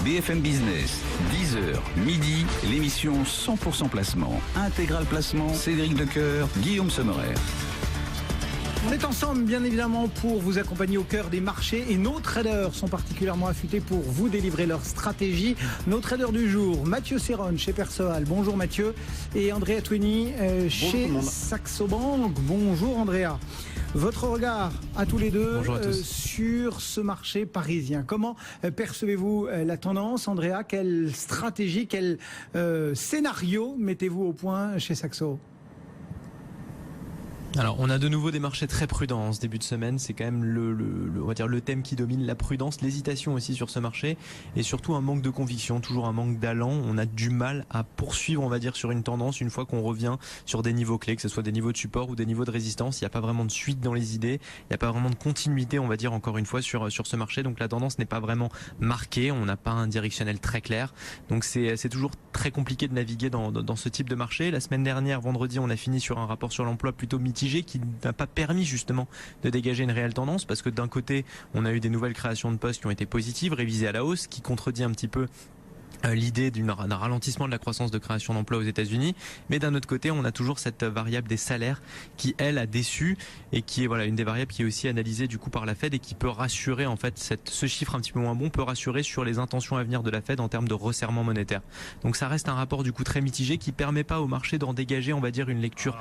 BFM Business, 10h, midi, l'émission 100% placement. Intégral placement, Cédric Decoeur, Guillaume Sommerer. On est ensemble, bien évidemment, pour vous accompagner au cœur des marchés et nos traders sont particulièrement affûtés pour vous délivrer leur stratégie. Nos traders du jour, Mathieu Serron chez Perceval. Bonjour Mathieu. Et Andrea Tweny chez Saxo Bank. Bonjour Andrea. Votre regard à tous les deux sur ce marché parisien. Comment percevez-vous la tendance, Andrea? Quelle stratégie, quel scénario mettez-vous au point chez Saxo? Alors, on a de nouveau des marchés très prudents en ce début de semaine. C'est quand même on va dire le thème qui domine, la prudence, l'hésitation aussi sur ce marché et surtout un manque de conviction, toujours un manque d'allant. On a du mal à poursuivre, on va dire, sur une tendance une fois qu'on revient sur des niveaux clés, que ce soit des niveaux de support ou des niveaux de résistance. Il n'y a pas vraiment de suite dans les idées. Il n'y a pas vraiment de continuité, on va dire, encore une fois, sur ce marché. Donc, la tendance n'est pas vraiment marquée. On n'a pas un directionnel très clair. Donc, c'est toujours très compliqué de naviguer dans ce type de marché. La semaine dernière, vendredi, on a fini sur un rapport sur l'emploi plutôt mitigé, qui n'a pas permis justement de dégager une réelle tendance, parce que d'un côté on a eu des nouvelles créations de postes qui ont été positives, révisées à la hausse, qui contredit un petit peu l'idée d'un ralentissement de la croissance de création d'emplois aux États-Unis, mais d'un autre côté, on a toujours cette variable des salaires qui, elle, a déçu et qui est une des variables qui est aussi analysée du coup par la Fed et qui peut rassurer en fait ce chiffre un petit peu moins bon peut rassurer sur les intentions à venir de la Fed en termes de resserrement monétaire. Donc ça reste un rapport du coup très mitigé qui permet pas au marché d'en dégager, on va dire, une lecture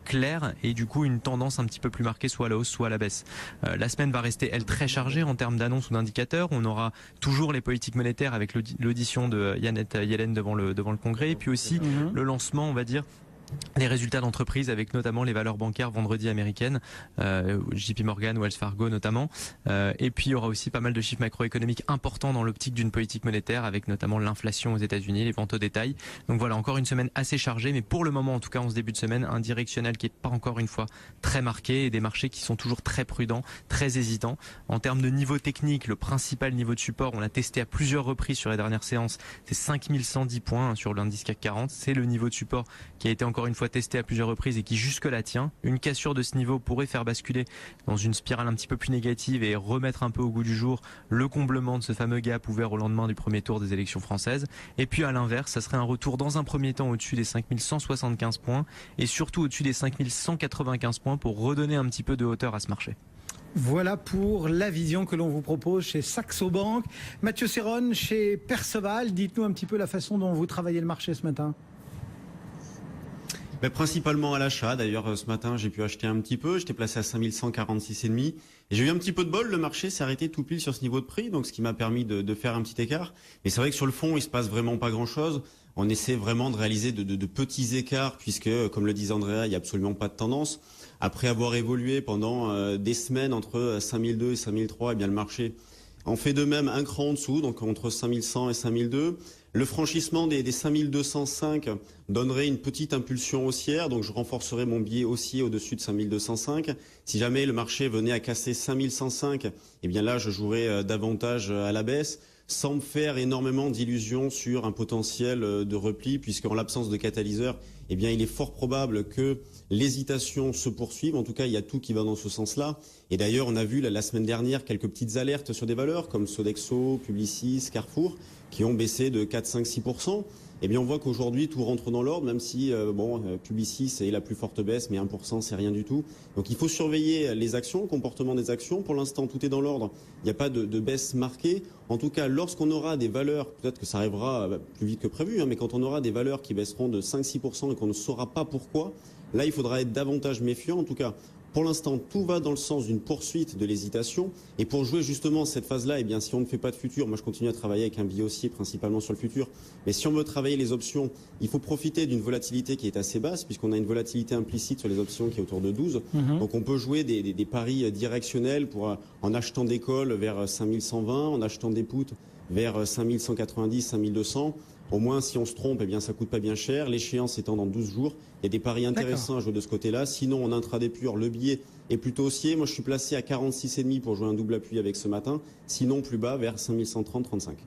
claire et du coup une tendance un petit peu plus marquée, soit à la hausse, soit à la baisse. La semaine va rester, elle, très chargée en termes d'annonces ou d'indicateurs. On aura toujours les politiques monétaires avec l'audition de Janet Yellen devant le Congrès, et puis aussi le lancement, on va dire, les résultats d'entreprise avec notamment les valeurs bancaires vendredi américaines, JP Morgan, Wells Fargo notamment, et puis il y aura aussi pas mal de chiffres macroéconomiques importants dans l'optique d'une politique monétaire avec notamment l'inflation aux États-Unis, les ventes au détail. Donc voilà, encore une semaine assez chargée, mais pour le moment en tout cas en ce début de semaine, un directionnel qui est pas encore une fois très marqué et des marchés qui sont toujours très prudents, très hésitants. En termes de niveau technique, le principal niveau de support, on l'a testé à plusieurs reprises sur les dernières séances, c'est 5110 points sur l'indice CAC 40, c'est le niveau de support qui a été encore une fois testé à plusieurs reprises et qui jusque-là tient. Une cassure de ce niveau pourrait faire basculer dans une spirale un petit peu plus négative et remettre un peu au goût du jour le comblement de ce fameux gap ouvert au lendemain du premier tour des élections françaises. Et puis à l'inverse, ça serait un retour dans un premier temps au-dessus des 5175 points et surtout au-dessus des 5195 points pour redonner un petit peu de hauteur à ce marché. Voilà pour la vision que l'on vous propose chez Saxo Bank. Mathieu Serron chez Perceval, dites-nous un petit peu la façon dont vous travaillez le marché ce matin. Principalement à l'achat. D'ailleurs, ce matin, j'ai pu acheter un petit peu. J'étais placé à 5146,5. Et j'ai eu un petit peu de bol. Le marché s'est arrêté tout pile sur ce niveau de prix. Donc, ce qui m'a permis de faire un petit écart. Mais c'est vrai que sur le fond, il se passe vraiment pas grand chose. On essaie vraiment de réaliser de petits écarts puisque, comme le disait Andrea, il n'y a absolument pas de tendance. Après avoir évolué pendant des semaines entre 5002 et 5003, eh bien, le marché en fait de même un cran en dessous, donc entre 5100 et 5002. Le franchissement des 5205 donnerait une petite impulsion haussière, donc je renforcerai mon biais haussier au-dessus de 5205. Si jamais le marché venait à casser 5105, eh bien là je jouerais davantage à la baisse, sans me faire énormément d'illusions sur un potentiel de repli, puisqu'en l'absence de catalyseur, eh bien il est fort probable que l'hésitation se poursuive. En tout cas, il y a tout qui va dans ce sens-là. Et d'ailleurs, on a vu la semaine dernière quelques petites alertes sur des valeurs comme Sodexo, Publicis, Carrefour, qui ont baissé de 4, 5, 6%. Eh bien, on voit qu'aujourd'hui, tout rentre dans l'ordre, même si, Publicis est la plus forte baisse, mais 1%, c'est rien du tout. Donc, il faut surveiller les actions, le comportement des actions. Pour l'instant, tout est dans l'ordre. Il n'y a pas de baisse marquée. En tout cas, lorsqu'on aura des valeurs, peut-être que ça arrivera plus vite que prévu, mais quand on aura des valeurs qui baisseront de 5, 6% et qu'on ne saura pas pourquoi, là, il faudra être davantage méfiant. En tout cas, pour l'instant, tout va dans le sens d'une poursuite de l'hésitation. Et pour jouer justement cette phase-là, eh bien, si on ne fait pas de futur, moi je continue à travailler avec un biais haussier principalement sur le futur. Mais si on veut travailler les options, il faut profiter d'une volatilité qui est assez basse, puisqu'on a une volatilité implicite sur les options qui est autour de 12. Donc on peut jouer des paris directionnels en achetant des calls vers 5120, en achetant des puts vers 5190, 5200. Au moins, si on se trompe, eh bien, ça coûte pas bien cher. L'échéance étant dans 12 jours. Il y a des paris intéressants à jouer de ce côté-là. Sinon, en intraday pur, le biais est plutôt haussier. Moi, je suis placé à 46,5 pour jouer un double appui avec ce matin. Sinon, plus bas, vers 5130, 35.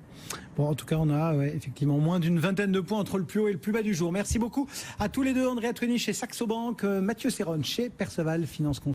Bon, en tout cas, on a effectivement moins d'une vingtaine de points entre le plus haut et le plus bas du jour. Merci beaucoup à tous les deux. Andrea Tweny chez Saxo Bank, Mathieu Serron chez Perceval Finance.